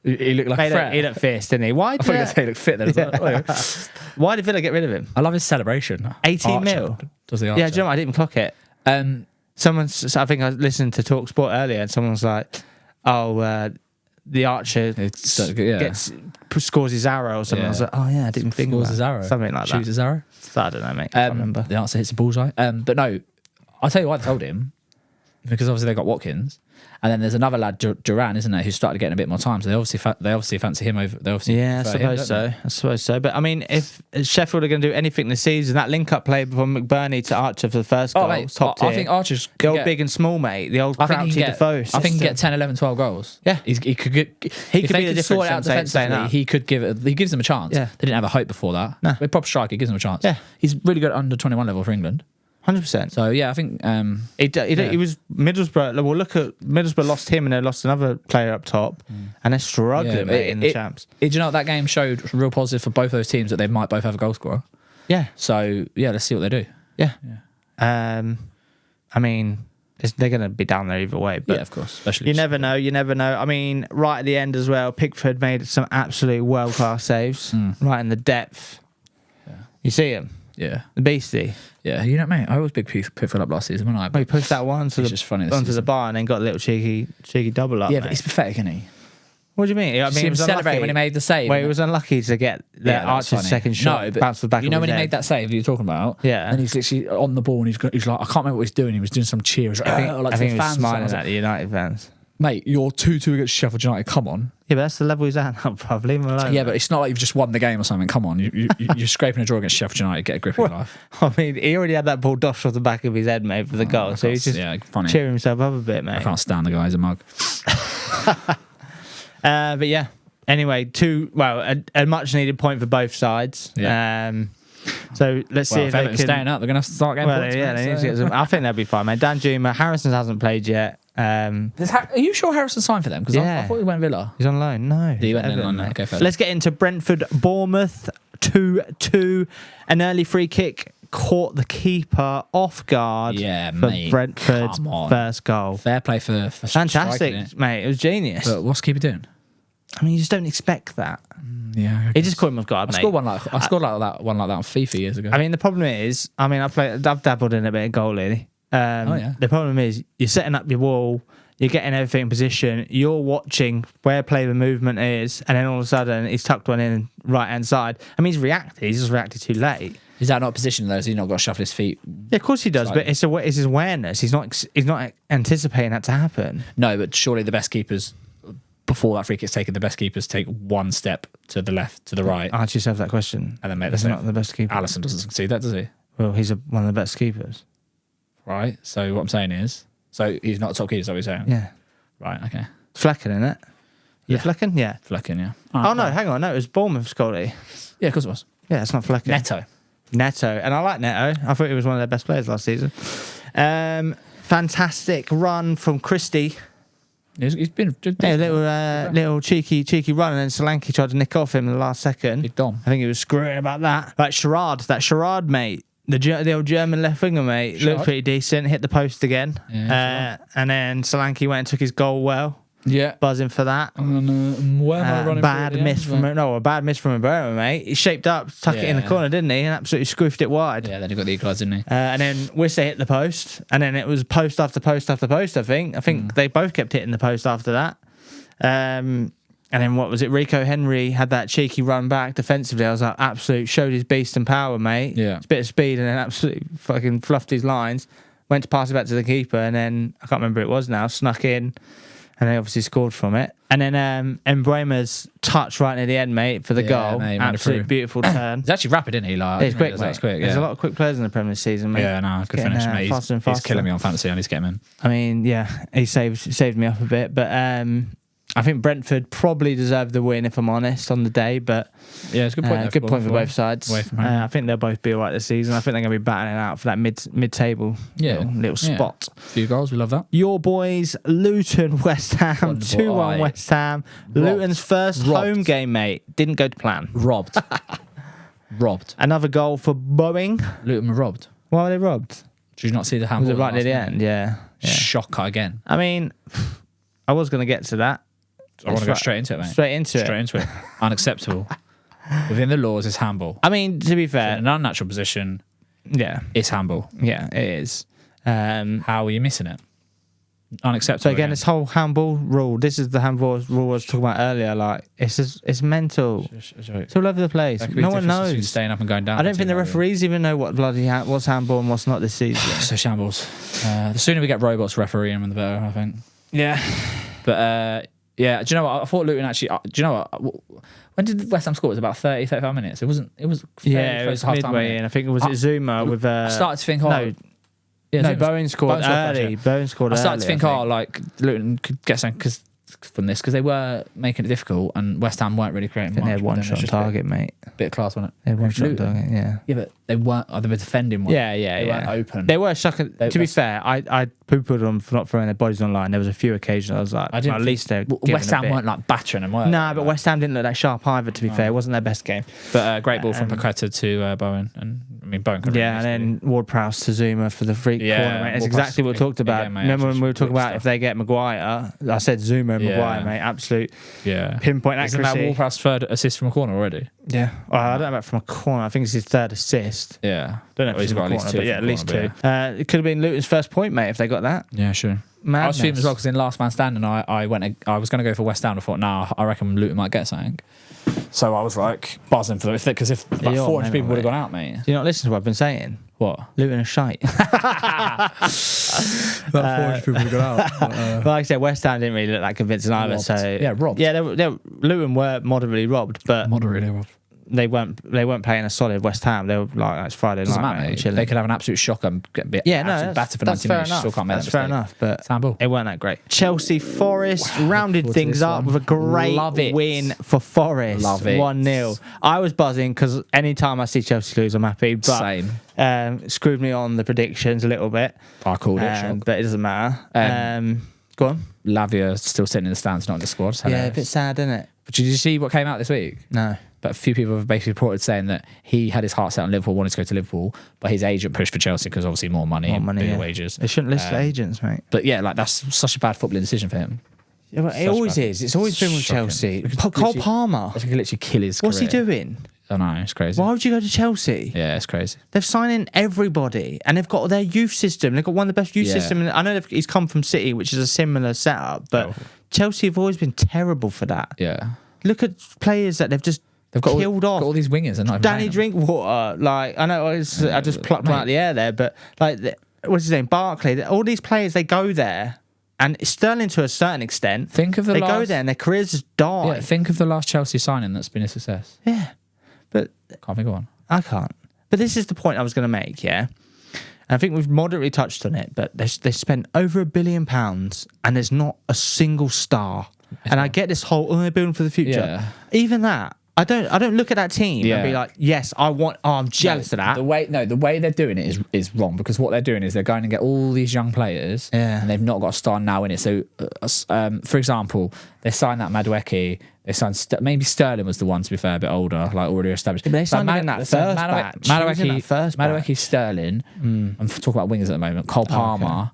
He looked like a threat. He looked fierce, didn't he? Why did he look fit then as well. Why did Villa get rid of him? I love his celebration. 18 mil. Does the Archer. Yeah, do you know what? I didn't even clock it. I think I listened to Talk Sport earlier and someone was like, the Archer scores his arrow or something. I was like, I didn't even think scores about his arrow. Something like that. Shoots his arrow. I don't know, mate. I can't remember. The answer hits a bullseye. But no, I'll tell you what I told him, because obviously they got Watkins, and then there's another lad, Duran, isn't there, who started getting a bit more time. So they obviously fancy him over. I suppose so. But I mean, if Sheffield are going to do anything this season, that link-up play from McBurney to Archer for the first goal, mate, top tier. I think Archer's the old big and small, mate. The old Crouchy Defoe. I think he can get 10, 11, 12 goals. Yeah, he could get. He could be the difference. Sort it out defensively. He could he gives them a chance. Yeah. They didn't have a hope before that. No. With proper striker, he gives them a chance. Yeah, he's really good at under 21 level for England. 100%. So yeah, I think he was Middlesbrough. Well, look at Middlesbrough lost him and they lost another player up top, and they're struggling in the champs. Do you know what, that game showed real positive for both those teams that they might both have a goal scorer. Yeah. So yeah, let's see what they do. Yeah. I mean, they're going to be down there either way. But yeah, of course. Especially you never know. I mean, right at the end as well, Pickford made some absolute world class saves right in the depth. Yeah. You see him. Yeah, the beastie. Yeah, you know, mate. I was big Pickford up last season, wasn't I? He pushed that one onto the bar and then got a little cheeky double up. Yeah, but he's pathetic, isn't he? What do you mean? I mean, he was celebrating when he made the save. Well, he was unlucky to get Archer's second shot. No, but bounced the back. You know when he made that save you're talking about? Yeah. And he's literally on the ball and he's like, I can't remember what he's doing. He was doing some cheers. I think he was smiling at the United fans. Mate, you're 2-2 against Sheffield United. Come on. Yeah, but that's the level he's at. I'll leave him alone. Yeah, but it's not like you've just won the game or something. Come on. You're scraping a draw against Sheffield United. Get a grip in your life. I mean, he already had that ball doshed off the back of his head, mate, for the goal. So he's just cheering himself up a bit, mate. I can't stand the guy. He's a mug. But yeah. Anyway, a much needed point for both sides. Yeah. So let's see if they can staying up. They're going to start getting points. Yeah, they need to get some. I think they'll be fine, mate. Dan Juma, Harrison hasn't played yet. Are you sure Harrison signed for them? Because I thought he went Villa. He's on loan. No, he went on loan. Okay, fair. Let's get into Brentford, Bournemouth 2-2. An early free kick caught the keeper off guard. Yeah, for mate. Brentford's first goal. Fair play for fantastic, mate. It was genius. But what's the keeper doing? I mean, you just don't expect that. Yeah, he just caught him off guard, mate. I scored like that on FIFA years ago. I mean, the problem is, I've dabbled in a bit of goalie. The problem is, you're setting up your wall, you're getting everything in position, you're watching where play the movement is, and then all of a sudden he's tucked one in right hand side. I mean, he's just reacted too late. Is that not position though? Has he not got to shuffle his feet? Yeah, of course he does, but it's his awareness. He's not anticipating that to happen. No, but surely the best keepers, before that free kick's taken, the best keepers take one step to the left, to the right. Answer yourself that question. And then make the not the best keeper. Alisson doesn't succeed that, does he? Well, he's one of the best keepers. Right. So what I'm saying is, he's not a top keeper, is that what you're saying? Yeah. Right, okay. Flecken, isn't it? Yeah. Flecken? Yeah. Flecken, yeah. Oh, no, hang on. No, it was Bournemouth's goalie. Yeah, of course it was. Yeah, it's not Flecken. Neto. And I like Neto. I thought he was one of their best players last season. Fantastic run from Christie. He's been a little cheeky run, and then Solanke tried to nick off him in the last second. Big Dom. I think he was screwing about that. Like Sherrard, mate. The old German left winger, mate, looked pretty decent. Hit the post again, and then Solanke went and took his goal well. Yeah, buzzing for that. Bad miss from Roberto, mate. He shaped up, tuck it in the corner, didn't he? And absolutely scoofed it wide. Yeah, then he got the equaliser, didn't he? And then Wisse hit the post, and then it was post after post after post. I think they both kept hitting the post after that. And then what was it? Rico Henry had that cheeky run back defensively. I was like, absolute showed his beast and power, mate. Yeah, it's a bit of speed, and then absolutely fucking fluffed his lines. Went to pass it back to the keeper, and then I can't remember who it was now. Snuck in. And they obviously scored from it. And then Mbeumo's touch right near the end, mate, for the goal. Mate, absolutely beautiful turn. He's actually rapid, isn't he? Like, he's quick, mate. There's a lot of quick players in the Premier League season, mate. Yeah, no, good finish, mate. Faster and faster. He's killing me on fantasy. I need to get him in. I mean, yeah, he saved me up a bit. But I think Brentford probably deserved the win, if I'm honest, on the day. But yeah, it's a good point. Good point for both sides. I think they'll both be all right this season. I think they're going to be battling out for that mid-table little spot. A few goals, we love that. Your boys, Luton, West Ham, 2-1 West Ham. Luton's first home game, mate. Didn't go to plan. Robbed. Another goal for Boeing. Luton were robbed. Why were they robbed? Did you not see the handball? Was it right near the end? Yeah. Shocker again. I mean, I was going to get to that. I want to go straight into it, mate. Straight into it. Unacceptable. Within the laws, it's handball. I mean, to be fair, in an unnatural position, it's handball. Yeah, it is. How are you missing it? Unacceptable. So again, this whole handball rule. This is the handball rule I was talking about earlier. Like, it's mental. It's all over the place. No one knows. Staying up and going down. I don't think the referees even know what's handball and what's not this season. So shambles. The sooner we get robots refereeing them, the better, I think. Yeah. But yeah, do you know what? I thought Luton actually. Do you know what? When did West Ham score? It was about 35 minutes. It wasn't. It was. Yeah, it was midway in. I think it was Zuma with. I started to think. Bowen scored early. Bowen scored early. I started to think, like Luton could get something from this because they were making it difficult, and West Ham weren't really creating much. They had one shot on target, mate. Bit of class, wasn't it? They had one shot on target, yeah. Yeah, but they weren't. They were defending one. Yeah. They weren't open. They were shocking. To be fair, I poo-pooed them for not throwing their bodies online. There was a few occasions I was like, at least they're West Ham weren't like battering them, were they? Nah, but West Ham didn't look that sharp either, to be fair. It wasn't their best game. But great ball from Paqueta to Bowen. And I mean, Bowen could and then Ward-Prowse to Zuma for the free corner, mate. That's exactly what we talked about. Again, mate, remember when we were talking about if they get Maguire? I said Zuma and Maguire, mate. Absolute pinpoint accuracy. Isn't that Ward-Prowse's third assist from a corner already? Yeah. Well, I don't know about from a corner. I think it's his third assist. Yeah. Don't know if he's got at least two. But yeah, at least two. It could have been Luton's first point, mate, if they got that. Yeah, sure. Madness. I was feeling as well because in last man standing, I was going to go for West Ham. I thought, I reckon Luton might get something. So I was like buzzing for it because if like 400 people would have gone out, mate. Do you not listen to what I've been saying? What? Luton are shite. About 400 people would have gone out. But like I said, West Ham didn't really look that convincing either. Robbed. So Yeah, robbed. Yeah, Luton were moderately robbed, but Moderately robbed. they weren't playing a solid West Ham. They were like, it's Friday Doesn't night. matter, Mate, chilling. they could have an absolute shocker and get a bit battered for 90 minutes. Still can't make That's that fair mistake. enough, but Sample. it weren't that great. Chelsea Forest rounded forward to things this up one. with a great Love it. win for Forest. Love it. 1-0. I was buzzing because anytime I see Chelsea lose, I'm happy. But Same. Screwed me on the predictions a little bit. I called it. But it doesn't matter. Go on. Lavia still sitting in the stands, not in the squad. Yeah, a bit sad, isn't it? But did you see what came out this week? No. But a few people have basically reported saying that he had his heart set on Liverpool, wanted to go to Liverpool, but his agent pushed for Chelsea because obviously more money, bigger wages. They shouldn't list the agents, mate. But yeah, like that's such a bad footballing decision for him. Yeah, well, it always is. It's always been with Shocking. Chelsea. Cole Palmer. I think he literally kill his What's he career. doing? I know, it's crazy. Why would you go to Chelsea? Yeah, it's crazy. They've signed in everybody, and they've got their youth system. They've got one of the best youth systems. I know he's come from City, which is a similar setup, but Chelsea have always been terrible for that. Yeah. Look at players that they've got killed off. Got all these wingers and not Danny Drinkwater, like I know I just plucked one out of the air there, but like what's his name, Barkley. All these players, they go there, and Sterling to a certain extent. Think of the they go there and their careers just die. Yeah, think of the last Chelsea signing that's been a success. Yeah, but Can't think of one. I can't. But this is the point I was going to make. Yeah. And I think we've moderately touched on it, but they spent over £1 billion and there's not a single star. And I get this whole, they're building for the future. Yeah. Even that, I don't look at that team and be like, yes, I'm jealous of that. The way they're doing it is wrong, because what they're doing is they're going to get all these young players and they've not got a star now in it. So, for example, they signed that Madueke. They signed maybe Sterling was the one, to be fair, a bit older, like already established. Yeah, but they signed him in that first batch. Madueke, Sterling. I'm talking about wingers at the moment. Cole Palmer,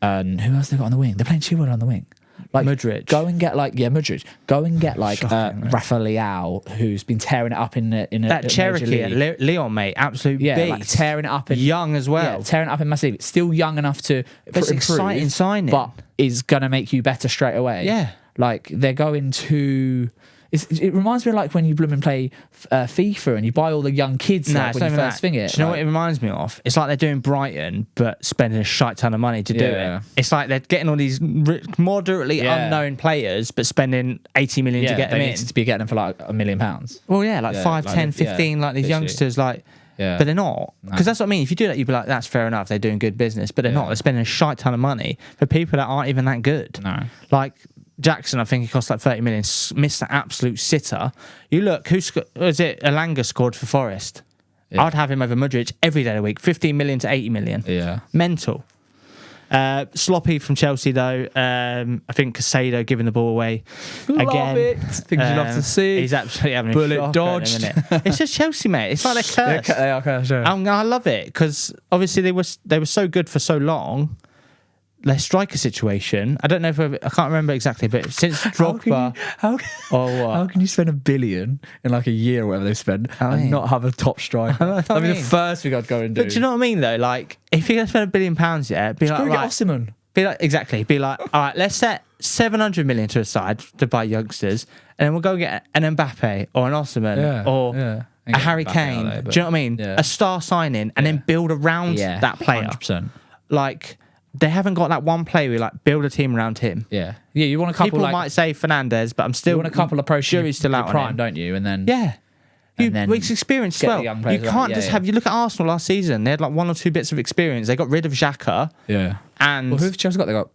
and who else they got on the wing? They're playing too well on the wing. Like Mudryk. Go and get Mudryk. Go and get Rafa Leao, who's been tearing it up in that Cherokee at Leon, mate, absolute beast. Like tearing it up in young as well. Yeah, tearing it up in massive. Still young enough to It's improve, exciting signing, but is gonna make you better straight away. Yeah, like they're going to. It reminds me of like when you bloom and play FIFA and you buy all the young kids when you first thing it. Do you know what it reminds me of? It's like they're doing Brighton, but spending a shite ton of money to do it. It's like they're getting all these moderately unknown players, but spending 80 million to get them in. To be getting them for like £1 million. Well, yeah, like 5, 10, 15, like these youngsters, like. Yeah. But they're not. Because that's what I mean. If you do that, you'd be like, that's fair enough. They're doing good business. But they're not. They're spending a shite ton of money for people that aren't even that good. No. Like Jackson, I think he cost like 30 million, missed an absolute sitter. You look, was it Elanga scored for Forest? Yeah. I'd have him over Mudryk every day of the week. 15 million to 80 million. Yeah. Mental. Sloppy from Chelsea though. I think Casado giving the ball away again. Love it. Things you love to see. He's absolutely having a bullet dodged. It's just Chelsea, mate. It's like they're cursed. They are cursed. Yeah. I love it because obviously they were so good for so long. Their striker situation, I don't know if I can't remember exactly, but since Drogba, how can you spend $1 billion in like a year or whatever they've spent and not have a top striker? I mean, the first thing I'd go and do. But do you know what I mean though? Like, if you're gonna spend £1 billion, be like, right, Osimhen. Be like, all right, let's set 700 million to a side to buy youngsters, and then we'll go get an Mbappe or an Osimhen or a Harry Kane. Do you know what I mean? A star signing, and then build around that player. 100%. Like. They haven't got that one player where like build a team around him. Yeah, you want a couple. People might say Fernandez, but I'm still. You want a couple approach. Jury's still out prime, on him, don't you? And then it's experience as well. You can't just have. You look at Arsenal last season; they had like 1 or 2 bits of experience. They got rid of Xhaka. Yeah, and who have Chelsea got? They got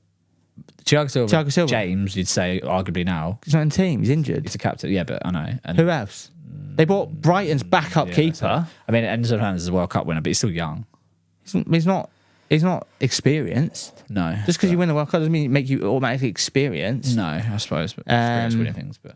Thiago Silva. James, you'd say arguably now. He's not in the team. He's injured. He's a captain. Yeah, but I know. And who else? They bought Brighton's backup keeper. I mean, Enzo Fernandez is a World Cup winner, but he's still young. He's not experienced. No. Just because you win the World Cup doesn't mean it make you automatically experienced. No, I suppose. But experience winning things, but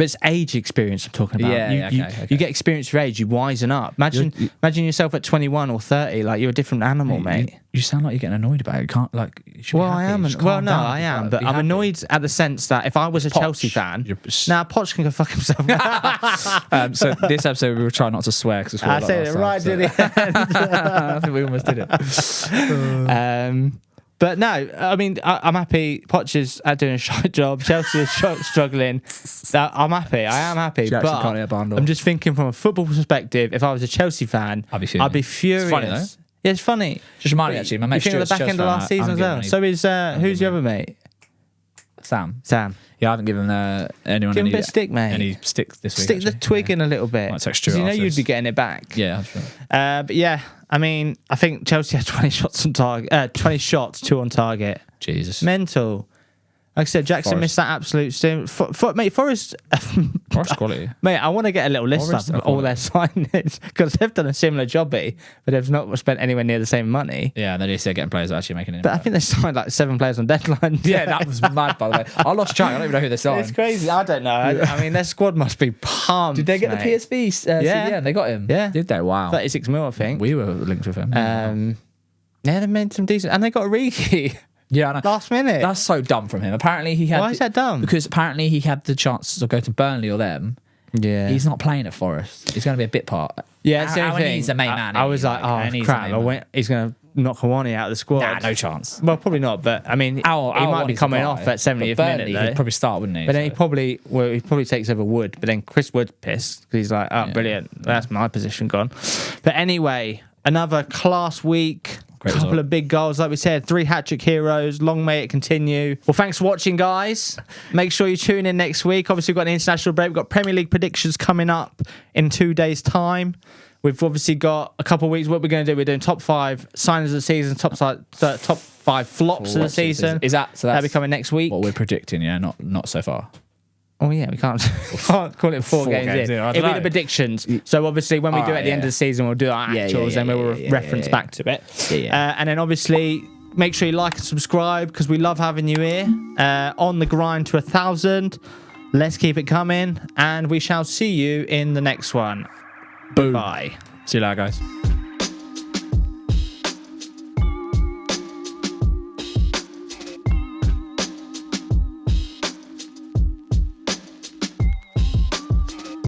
it's age experience I'm talking about. You get experience for age, you wisen up. Imagine yourself at 21 or 30, like you're a different animal, mate. You sound like you're getting annoyed about it. You can't like. I am. I am, but I'm annoyed at the sense that if I was a Chelsea fan, Poch can go fuck himself. So this episode we will try not to swear because I said it right to the end. I think we almost did it. But no, I mean, I'm happy. Poch is doing a shite job. Chelsea is struggling. I'm happy. I am happy. But I'm just thinking from a football perspective, if I was a Chelsea fan, I'd be furious. It's funny, though. Yeah, it's funny. Just remind me, actually. My mate Stuart's the back end of last season as well. So is, who's the other mate? Sam. Yeah, I haven't given anyone Give him a bit of stick, mate. Any stick this week. Stick the twig in a little bit. Might text Stuart you know you'd be getting it back. Yeah, that's right. But yeah, I mean, I think Chelsea had 20 shots on target. 20 shots, 2 on target. Jesus. Mental. Like I said, Jackson missed that absolute sting. Mate, Forest quality. Mate, I want to get a little list up of all their signings because they've done a similar job, but they've not spent anywhere near the same money. Yeah, and then they're getting players actually making it. But I think they signed like 7 players on deadline. Yeah, that was mad, by the way. I lost track. I don't even know who they signed. It's crazy. I don't know. I mean, their squad must be pumped. Did they get the PSV? Yeah, they got him. Yeah. Did they? Wow. 36 mil, I think. We were linked with him. Yeah, they made some decent. And they got Origi. Yeah, I know. Last minute. That's so dumb from him. Apparently he had. Why is that dumb? Because apparently he had the chance to go to Burnley or them. Yeah. He's not playing at Forest. He's going to be a bit part. Yeah, it's the only thing. He's the main man. I was like, oh crap! He's going to knock Hawani out of the squad. Nah, no chance. Well, probably not. But I mean, he might be coming off at 70th minute. Though. He'd probably start, wouldn't he? But then he probably takes over Wood. But then Chris Wood's pissed because he's like, oh, brilliant, that's my position gone. But anyway, another class week. Couple of big goals, like we said, 3 hat-trick heroes. Long may it continue. Well, thanks for watching, guys. Make sure you tune in next week. Obviously, we've got an international break. We've got Premier League predictions coming up in 2 days' time. We've obviously got a couple of weeks. What we're going to do, we're doing top 5 signings of the season, top 5 flops of the season. Is that so? That'll be coming next week. What we're predicting, yeah, not so far. Oh yeah, we can't call it 4 games in. It'll be the predictions. So obviously, when we do it at the end of the season, we'll do our actuals and we'll reference back to it. And then obviously, make sure you like and subscribe because we love having you here. On the grind to 1,000. Let's keep it coming, and we shall see you in the next one. Boom. Bye. See you later, guys.